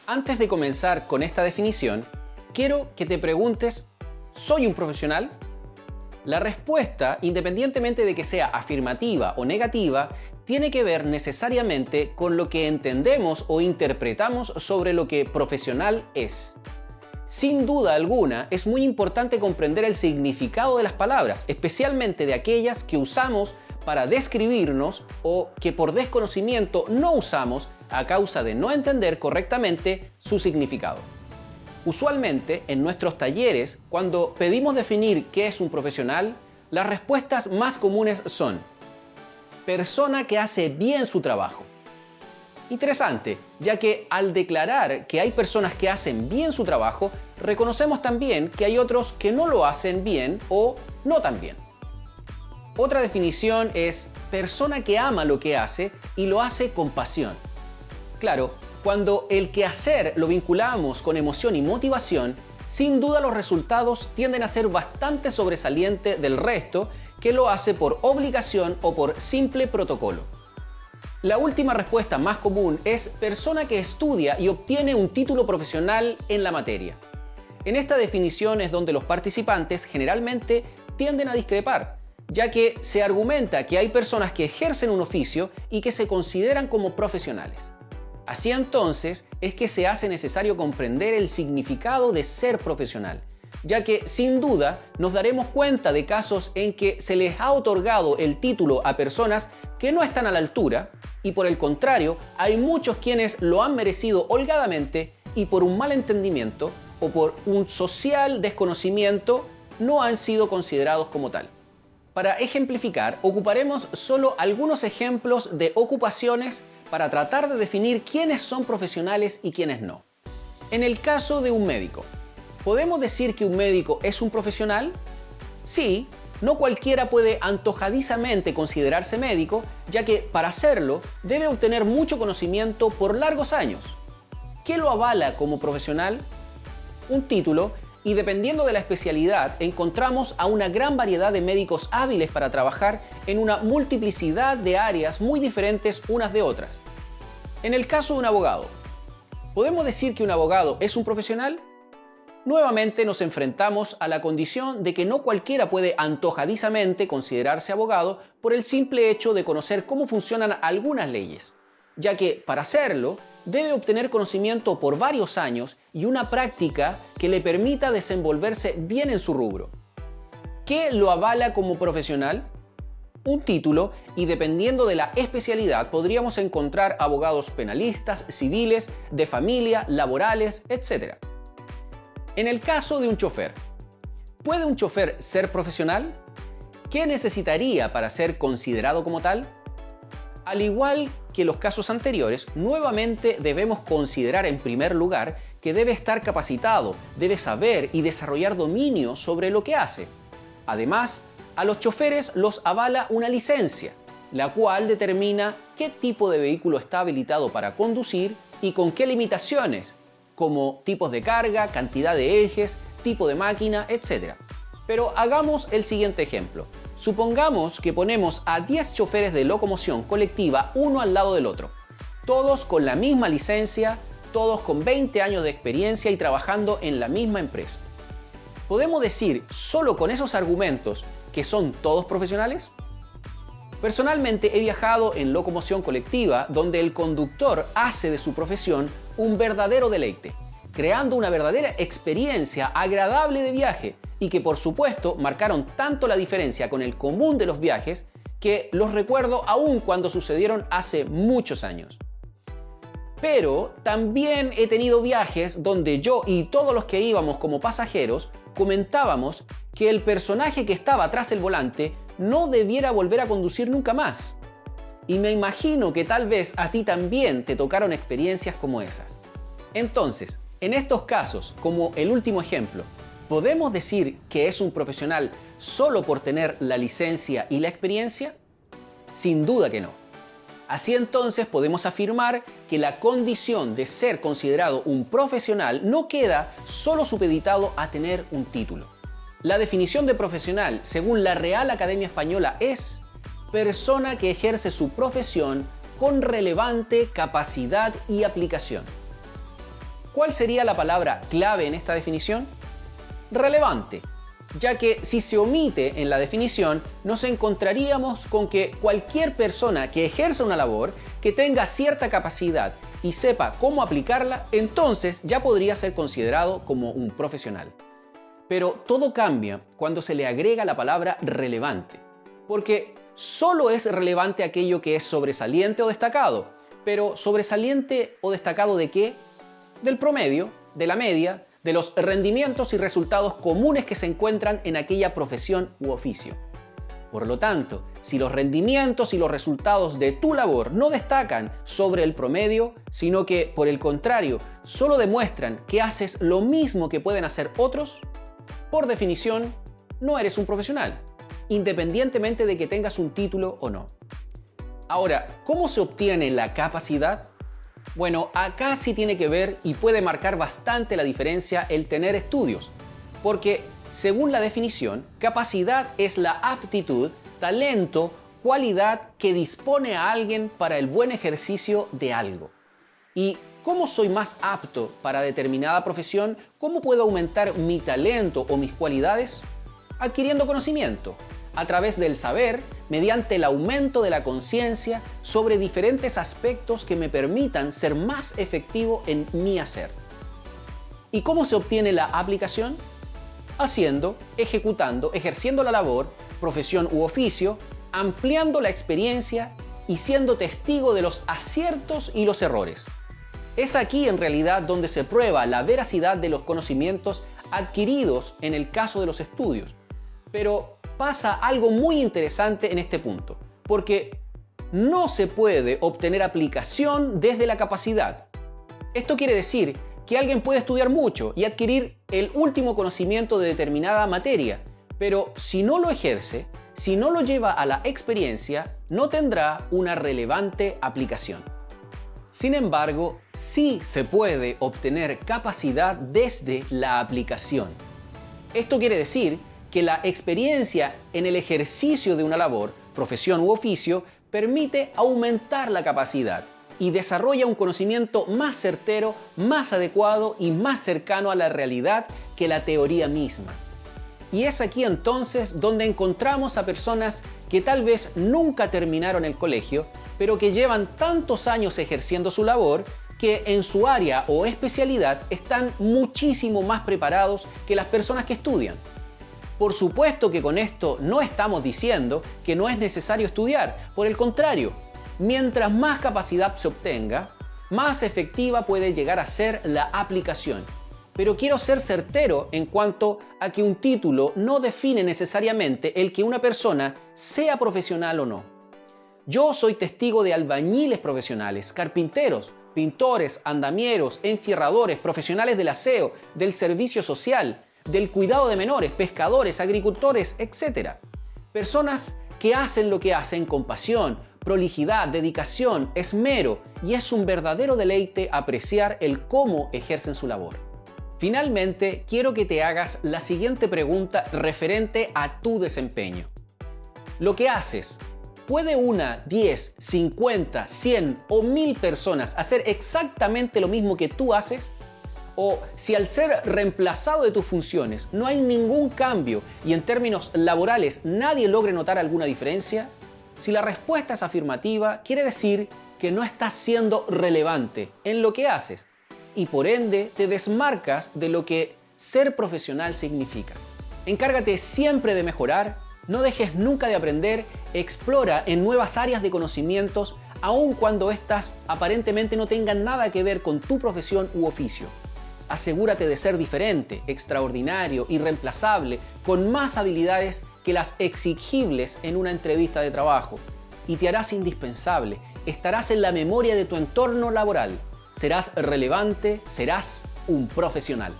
Antes de comenzar con esta definición, quiero que te preguntes, ¿soy un profesional? La respuesta, independientemente de que sea afirmativa o negativa, tiene que ver necesariamente con lo que entendemos o interpretamos sobre lo que profesional es. Sin duda alguna, es muy importante comprender el significado de las palabras, especialmente de aquellas que usamos para describirnos o que por desconocimiento no usamos a causa de no entender correctamente su significado. Usualmente, en nuestros talleres, cuando pedimos definir qué es un profesional, las respuestas más comunes son: persona que hace bien su trabajo. Interesante, ya que al declarar que hay personas que hacen bien su trabajo, reconocemos también que hay otros que no lo hacen bien o no tan bien. Otra definición es persona que ama lo que hace y lo hace con pasión. Claro, cuando el quehacer lo vinculamos con emoción y motivación, sin duda los resultados tienden a ser bastante sobresalientes del resto que lo hace por obligación o por simple protocolo. La última respuesta más común es persona que estudia y obtiene un título profesional en la materia. En esta definición es donde los participantes generalmente tienden a discrepar, ya que se argumenta que hay personas que ejercen un oficio y que se consideran como profesionales. Así entonces es que se hace necesario comprender el significado de ser profesional, ya que sin duda nos daremos cuenta de casos en que se les ha otorgado el título a personas que no están a la altura y por el contrario hay muchos quienes lo han merecido holgadamente y por un mal entendimiento o por un social desconocimiento no han sido considerados como tal. Para ejemplificar, ocuparemos solo algunos ejemplos de ocupaciones para tratar de definir quiénes son profesionales y quiénes no. En el caso de un médico, ¿podemos decir que un médico es un profesional? Sí, no cualquiera puede antojadizamente considerarse médico, ya que para hacerlo debe obtener mucho conocimiento por largos años. ¿Qué lo avala como profesional? Un título, y dependiendo de la especialidad encontramos a una gran variedad de médicos hábiles para trabajar en una multiplicidad de áreas muy diferentes unas de otras. En el caso de un abogado, ¿podemos decir que un abogado es un profesional? Nuevamente nos enfrentamos a la condición de que no cualquiera puede antojadizamente considerarse abogado por el simple hecho de conocer cómo funcionan algunas leyes, ya que para hacerlo debe obtener conocimiento por varios años y una práctica que le permita desenvolverse bien en su rubro. ¿Qué lo avala como profesional? Un título, y dependiendo de la especialidad podríamos encontrar abogados penalistas, civiles, de familia, laborales, etc. En el caso de un chofer, ¿puede un chofer ser profesional? ¿Qué necesitaría para ser considerado como tal? Al igual que los casos anteriores, nuevamente debemos considerar en primer lugar que debe estar capacitado, debe saber y desarrollar dominio sobre lo que hace. Además, a los choferes los avala una licencia, la cual determina qué tipo de vehículo está habilitado para conducir y con qué limitaciones, como tipos de carga, cantidad de ejes, tipo de máquina, etc. Pero hagamos el siguiente ejemplo. Supongamos que ponemos a 10 choferes de locomoción colectiva uno al lado del otro, todos con la misma licencia, todos con 20 años de experiencia y trabajando en la misma empresa. ¿Podemos decir solo con esos argumentos que son todos profesionales? Personalmente he viajado en locomoción colectiva donde el conductor hace de su profesión un verdadero deleite, creando una verdadera experiencia agradable de viaje y que por supuesto marcaron tanto la diferencia con el común de los viajes que los recuerdo aún cuando sucedieron hace muchos años. Pero también he tenido viajes donde yo y todos los que íbamos como pasajeros comentábamos que el personaje que estaba tras el volante no debiera volver a conducir nunca más. Y me imagino que tal vez a ti también te tocaron experiencias como esas. Entonces, en estos casos, como el último ejemplo, ¿podemos decir que es un profesional solo por tener la licencia y la experiencia? Sin duda que no. Así entonces podemos afirmar que la condición de ser considerado un profesional no queda solo supeditado a tener un título. La definición de profesional, según la Real Academia Española, es persona que ejerce su profesión con relevante capacidad y aplicación. ¿Cuál sería la palabra clave en esta definición? Relevante, ya que si se omite en la definición, nos encontraríamos con que cualquier persona que ejerza una labor, que tenga cierta capacidad y sepa cómo aplicarla, entonces ya podría ser considerado como un profesional. Pero todo cambia cuando se le agrega la palabra relevante, porque solo es relevante aquello que es sobresaliente o destacado. Pero ¿sobresaliente o destacado de qué? Del promedio, de la media, de los rendimientos y resultados comunes que se encuentran en aquella profesión u oficio. Por lo tanto, si los rendimientos y los resultados de tu labor no destacan sobre el promedio, sino que, por el contrario, solo demuestran que haces lo mismo que pueden hacer otros, por definición, no eres un profesional, independientemente de que tengas un título o no. Ahora, ¿cómo se obtiene la capacidad? Bueno, acá sí tiene que ver y puede marcar bastante la diferencia el tener estudios, porque según la definición, capacidad es la aptitud, talento, cualidad que dispone a alguien para el buen ejercicio de algo. ¿Y cómo soy más apto para determinada profesión? ¿Cómo puedo aumentar mi talento o mis cualidades? Adquiriendo conocimiento, a través del saber, mediante el aumento de la conciencia sobre diferentes aspectos que me permitan ser más efectivo en mi hacer. ¿Y cómo se obtiene la aplicación? Haciendo, ejecutando, ejerciendo la labor, profesión u oficio, ampliando la experiencia y siendo testigo de los aciertos y los errores. Es aquí en realidad donde se prueba la veracidad de los conocimientos adquiridos en el caso de los estudios. Pero pasa algo muy interesante en este punto, porque no se puede obtener aplicación desde la capacidad. Esto quiere decir que alguien puede estudiar mucho y adquirir el último conocimiento de determinada materia, pero si no lo ejerce, si no lo lleva a la experiencia, no tendrá una relevante aplicación. Sin embargo, sí se puede obtener capacidad desde la aplicación. Esto quiere decir que la experiencia en el ejercicio de una labor, profesión u oficio, permite aumentar la capacidad y desarrolla un conocimiento más certero, más adecuado y más cercano a la realidad que la teoría misma. Y es aquí entonces donde encontramos a personas que tal vez nunca terminaron el colegio, pero que llevan tantos años ejerciendo su labor que en su área o especialidad están muchísimo más preparados que las personas que estudian. Por supuesto que con esto no estamos diciendo que no es necesario estudiar, por el contrario, mientras más capacidad se obtenga, más efectiva puede llegar a ser la aplicación. Pero quiero ser certero en cuanto a que un título no define necesariamente el que una persona sea profesional o no. Yo soy testigo de albañiles profesionales, carpinteros, pintores, andamieros, enfierradores, profesionales del aseo, del servicio social, del cuidado de menores, pescadores, agricultores, etc. Personas que hacen lo que hacen con pasión, prolijidad, dedicación, esmero, y es un verdadero deleite apreciar el cómo ejercen su labor. Finalmente, quiero que te hagas la siguiente pregunta referente a tu desempeño. Lo que haces, ¿puede una, 10, 50, 100 o 1000 personas hacer exactamente lo mismo que tú haces? O si al ser reemplazado de tus funciones no hay ningún cambio y en términos laborales nadie logre notar alguna diferencia, si la respuesta es afirmativa, quiere decir que no estás siendo relevante en lo que haces y por ende te desmarcas de lo que ser profesional significa. Encárgate siempre de mejorar, no dejes nunca de aprender, explora en nuevas áreas de conocimientos aun cuando éstas aparentemente no tengan nada que ver con tu profesión u oficio. Asegúrate de ser diferente, extraordinario, irreemplazable, con más habilidades que las exigibles en una entrevista de trabajo. Y te harás indispensable, estarás en la memoria de tu entorno laboral. Serás relevante, serás un profesional.